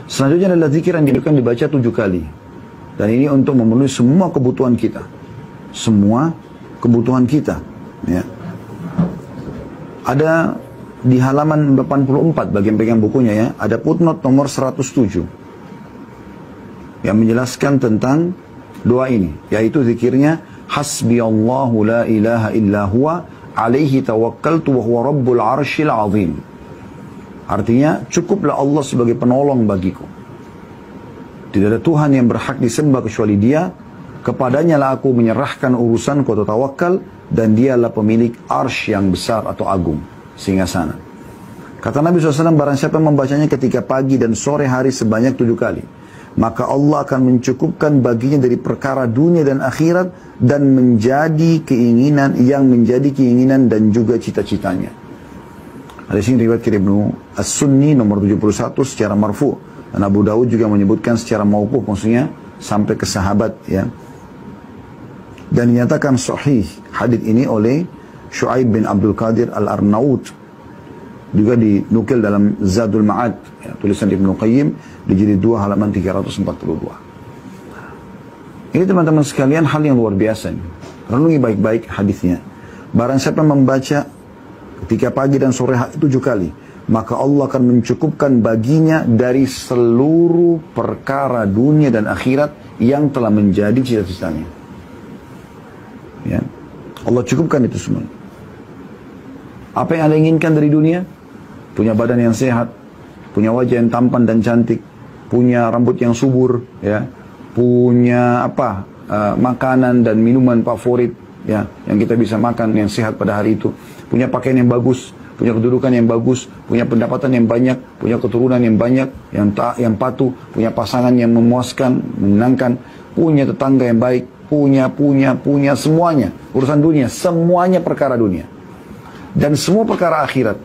Selanjutnya adalah zikir yang dibaca 7 kali. Dan ini untuk memenuhi semua kebutuhan kita. Semua kebutuhan kita. Ya. Ada di halaman 84 bagi yang pegang bukunya ya, ada footnote nomor 107 yang menjelaskan tentang doa ini, yaitu zikirnya hasbiyallahu la ilaha illa huwa alaihi tawakkaltu wa huwa rabbul arsyil azim. Artinya, cukuplah Allah sebagai penolong bagiku. Tidak ada Tuhan yang berhak disembah kecuali Dia. Kepadanya lah aku menyerahkan urusanku atau tawakal, dan Dialah pemilik arsy yang besar atau agung, singgasana. Kata Nabi SAW, barang siapa membacanya ketika pagi dan sore hari sebanyak 7 kali, maka Allah akan mencukupkan baginya dari perkara dunia dan akhirat, dan menjadi keinginan dan juga cita-citanya. Ada sini riwayat Ibnu As-Sunni nomor 71 secara marfu, dan Abu Dawud juga menyebutkan secara mauquf, maksudnya sampai ke sahabat ya. Dan dinyatakan sahih hadis ini oleh Syuaib bin Abdul Qadir Al-Arnaut, juga dinukil dalam Zadul Ma'ad ya, tulisan Ibnu Qayyim di jilid 2 halaman 342. Ini teman-teman sekalian hal yang luar biasa nih. Renungi baik-baik hadisnya. Barang siapa membaca ketika pagi dan sore hari 7 kali, maka Allah akan mencukupkan baginya dari seluruh perkara dunia dan akhirat yang telah menjadi cita-citanya. Ya. Allah cukupkan itu semua. Apa yang Anda inginkan dari dunia? Punya badan yang sehat, punya wajah yang tampan dan cantik, punya rambut yang subur, ya, punya makanan dan minuman favorit, ya, yang kita bisa makan yang sehat pada hari itu, punya pakaian yang bagus, punya kedudukan yang bagus, punya pendapatan yang banyak, punya keturunan yang banyak, yang patuh, punya pasangan yang memuaskan, menyenangkan, punya tetangga yang baik, punya semuanya, urusan dunia, semuanya perkara dunia. Dan semua perkara akhirat.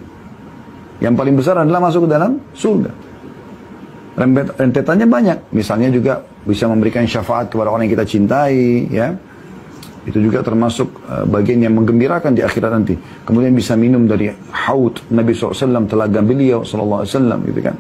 Yang paling besar adalah masuk ke dalam surga. Rentetannya banyak. Misalnya juga bisa memberikan syafaat kepada orang yang kita cintai, ya. Itu juga termasuk bagian yang menggembirakan di akhirat nanti. Kemudian bisa minum dari haud Nabi SAW, telaga beliau SAW, gitu kan.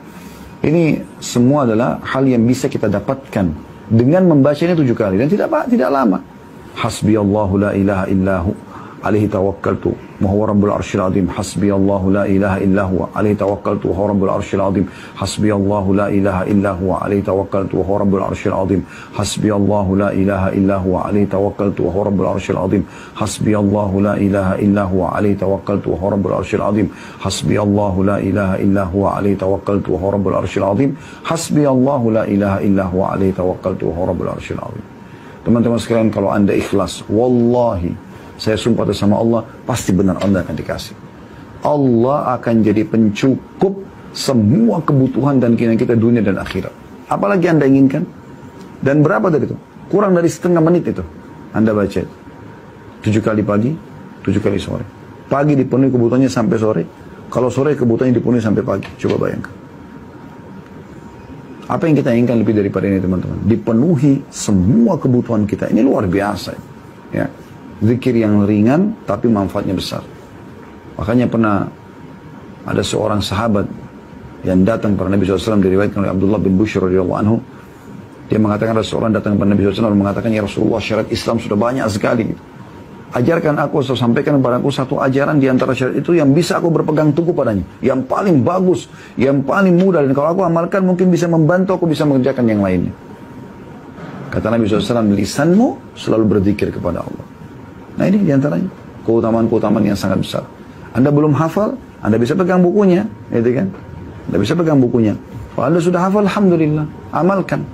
Ini semua adalah hal yang bisa kita dapatkan dengan membacanya 7 kali, dan tidak lama. Hasbiyallahu la ilaha illahu alaihi tawakkaltu wa huwa rabbul arsyil azim. Hasbiyallahu la ilaha illahu alaihi tawakkaltu wa huwa rabbul arsyil azim. Hasbiyallahu la ilaha illahu alaihi tawakkaltu wa huwa rabbul arsyil azim. Hasbiyallahu la ilaha illahu alaihi tawakkaltu wa huwa rabbul arsyil azim. Hasbiyallahu la ilaha illahu alaihi tawakkaltu wa huwa rabbul arsyil azim. Hasbiyallahu la ilaha illahu alaihi tawakkaltu wa huwa rabbul arsyil azim. Hasbiyallahu la ilaha illahu alaihi tawakkaltu wa huwa rabbul arsyil azim. Teman-teman sekalian, kalau Anda ikhlas, wallahi, saya sumpah atas sama Allah, pasti benar Anda akan dikasih. Allah akan jadi pencukup semua kebutuhan dan keinginan kita dunia dan akhirat. Apalagi Anda inginkan. Dan berapa dari itu? Kurang dari setengah menit itu. Anda baca 7 kali pagi, 7 kali sore. Pagi dipenuhi kebutuhannya sampai sore. Kalau sore kebutuhannya dipenuhi sampai pagi. Coba bayangkan. Apa yang kita inginkan lebih daripada ini, teman-teman? Dipenuhi semua kebutuhan kita. Ini luar biasa. Ya. Zikir yang ringan tapi manfaatnya besar. Makanya pernah ada seorang sahabat yang datang kepada Nabi SAW, diriwayatkan oleh Abdullah bin Bushr radhiyallahu anhu. Dia mengatakan, ada seorang datang kepada Nabi SAW mengatakan, ya Rasulullah, syariat Islam sudah banyak sekali. Ajarkan aku, saya sampaikan kepada aku satu ajaran di antara syariat itu yang bisa aku berpegang teguh padanya, yang paling bagus, yang paling mudah, dan kalau aku amalkan mungkin bisa membantu aku bisa mengerjakan yang lainnya. Kata Nabi SAW, lisanmu selalu berzikir kepada Allah. Nah, ini diantaranya keutamaan-keutamaan yang sangat besar. Anda belum hafal, Anda bisa pegang bukunya, gitu kan? Anda bisa pegang bukunya. Kalau Anda sudah hafal, alhamdulillah, amalkan.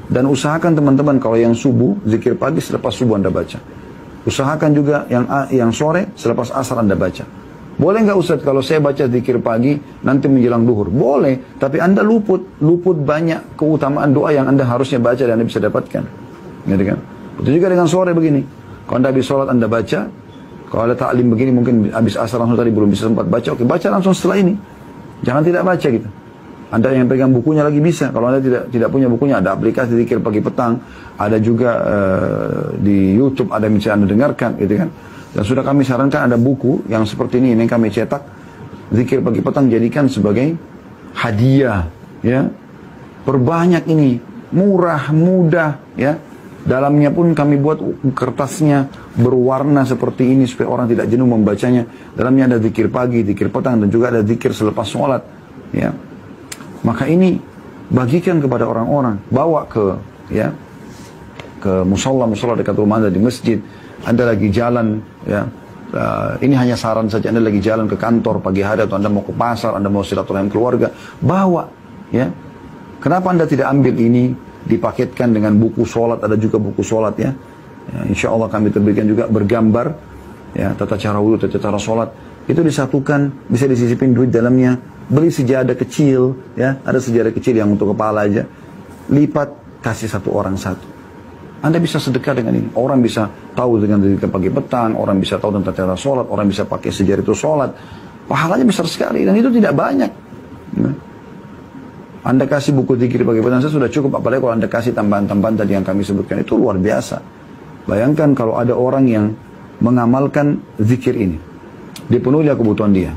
Dan usahakan teman-teman, kalau yang subuh, zikir pagi selepas subuh Anda baca. Usahakan juga yang sore selepas asar Anda baca. Boleh nggak Ustaz kalau saya baca zikir pagi nanti menjelang duhur? Boleh, tapi Anda luput banyak keutamaan doa yang Anda harusnya baca dan Anda bisa dapatkan. Gitu kan? Betul juga dengan sore begini. Kalau Anda habis sholat Anda baca, kalau ada taklim begini mungkin habis asar langsung tadi belum bisa sempat baca, oke, baca langsung setelah ini. Jangan tidak baca gitu. Anda yang pegang bukunya lagi bisa. Kalau Anda tidak punya bukunya, ada aplikasi zikir pagi petang, ada juga di YouTube ada yang bisa Anda dengarkan, gitu kan. Dan sudah kami sarankan ada buku yang seperti ini yang kami cetak, zikir pagi petang, jadikan sebagai hadiah, ya, Perbanyak ini, murah, mudah, ya. Dalamnya pun kami buat kertasnya berwarna seperti ini supaya orang tidak jenuh membacanya. Dalamnya ada zikir pagi, zikir petang, dan juga ada zikir selepas sholat. Ya. Maka ini bagikan kepada orang-orang, bawa ke musola dekat rumah Anda di masjid. Anda lagi jalan, ya. Ini hanya saran saja. Anda lagi jalan ke kantor pagi hari atau Anda mau ke pasar, Anda mau silaturahim keluarga, bawa, ya. Kenapa Anda tidak ambil ini? Dipaketkan dengan buku sholat, ada juga buku sholat, ya. Insya Allah kami terbitkan juga bergambar, ya, tata cara wudhu, tata cara sholat. Itu disatukan, bisa disisipin duit dalamnya. Beli sejadah kecil, ya, ada sejadah kecil yang untuk kepala aja. Lipat, kasih satu orang satu. Anda bisa sedekah dengan ini. Orang bisa tahu dengan zikir pagi petang, orang bisa tahu tentang cara sholat, orang bisa pakai sejadah itu sholat. Pahalanya besar sekali dan itu tidak banyak. Ya. Anda kasih buku zikir pagi petang saya sudah cukup, apalagi kalau Anda kasih tambahan-tambahan tadi yang kami sebutkan, itu luar biasa. Bayangkan kalau ada orang yang mengamalkan zikir ini, dipenuhi kebutuhan dia.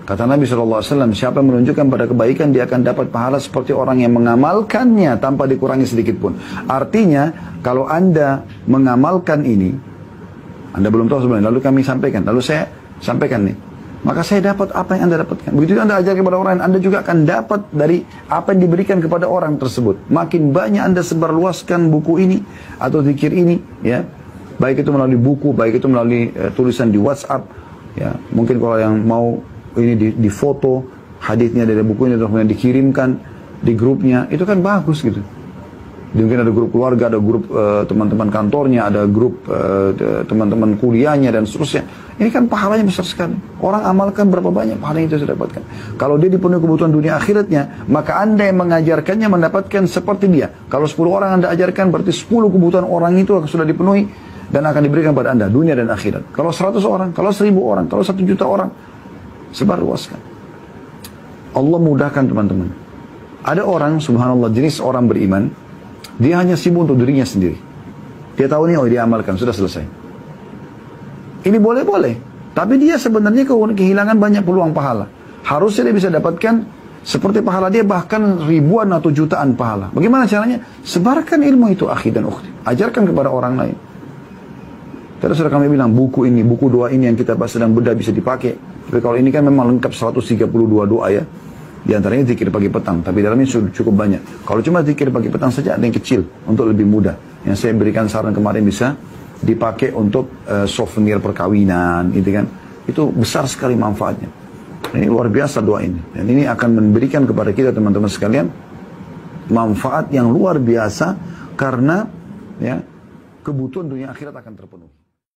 Kata Nabi SAW, siapa yang menunjukkan pada kebaikan, dia akan dapat pahala seperti orang yang mengamalkannya tanpa dikurangi sedikit pun. Artinya, kalau Anda mengamalkan ini, Anda belum tahu sebenarnya, lalu kami sampaikan, lalu saya sampaikan nih, maka saya dapat apa yang Anda dapatkan. Begitu Anda ajar kepada orang lain, Anda juga akan dapat dari apa yang diberikan kepada orang tersebut. Makin banyak Anda sebarluaskan buku ini atau zikir ini, ya, baik itu melalui buku, baik itu melalui tulisan di WhatsApp, ya. Mungkin kalau yang mau ini di foto hadisnya dari buku ini, kemudian dikirimkan di grupnya, itu kan bagus gitu. Mungkin ada grup keluarga, ada grup teman-teman kantornya, ada grup teman-teman kuliahnya dan seterusnya. Ini kan pahalanya besar sekali. Orang amalkan berapa banyak pahalanya itu saya dapatkan. Kalau dia dipenuhi kebutuhan dunia akhiratnya, maka Anda yang mengajarkannya mendapatkan seperti dia. Kalau 10 orang Anda ajarkan, berarti 10 kebutuhan orang itu sudah dipenuhi dan akan diberikan pada Anda dunia dan akhirat. Kalau 100 orang, kalau 1000 orang, kalau 1 juta orang, sebarluaskan. Allah mudahkan teman-teman. Ada orang, subhanallah, jenis orang beriman, dia hanya sibuk untuk dirinya sendiri. Dia tahu nih, oh dia amalkan, sudah selesai. Ini boleh-boleh. Tapi dia sebenarnya kehilangan banyak peluang pahala. Harusnya dia bisa dapatkan seperti pahala dia, bahkan ribuan atau jutaan pahala. Bagaimana caranya? Sebarkan ilmu itu, akhi dan ukhti. Ajarkan kepada orang lain. Tadi sudah kami bilang, buku ini, buku doa ini yang kita sedang bedah bisa dipakai. Tapi kalau ini kan memang lengkap 132 doa, ya. Di antaranya zikir pagi petang, tapi dalamnya sudah cukup banyak. Kalau cuma zikir pagi petang saja, ada yang kecil untuk lebih mudah. Yang saya berikan saran kemarin bisa dipakai untuk souvenir perkawinan, gitu kan. Itu besar sekali manfaatnya. Ini luar biasa doa ini. Dan ini akan memberikan kepada kita teman-teman sekalian manfaat yang luar biasa karena, ya, kebutuhan dunia akhirat akan terpenuhi.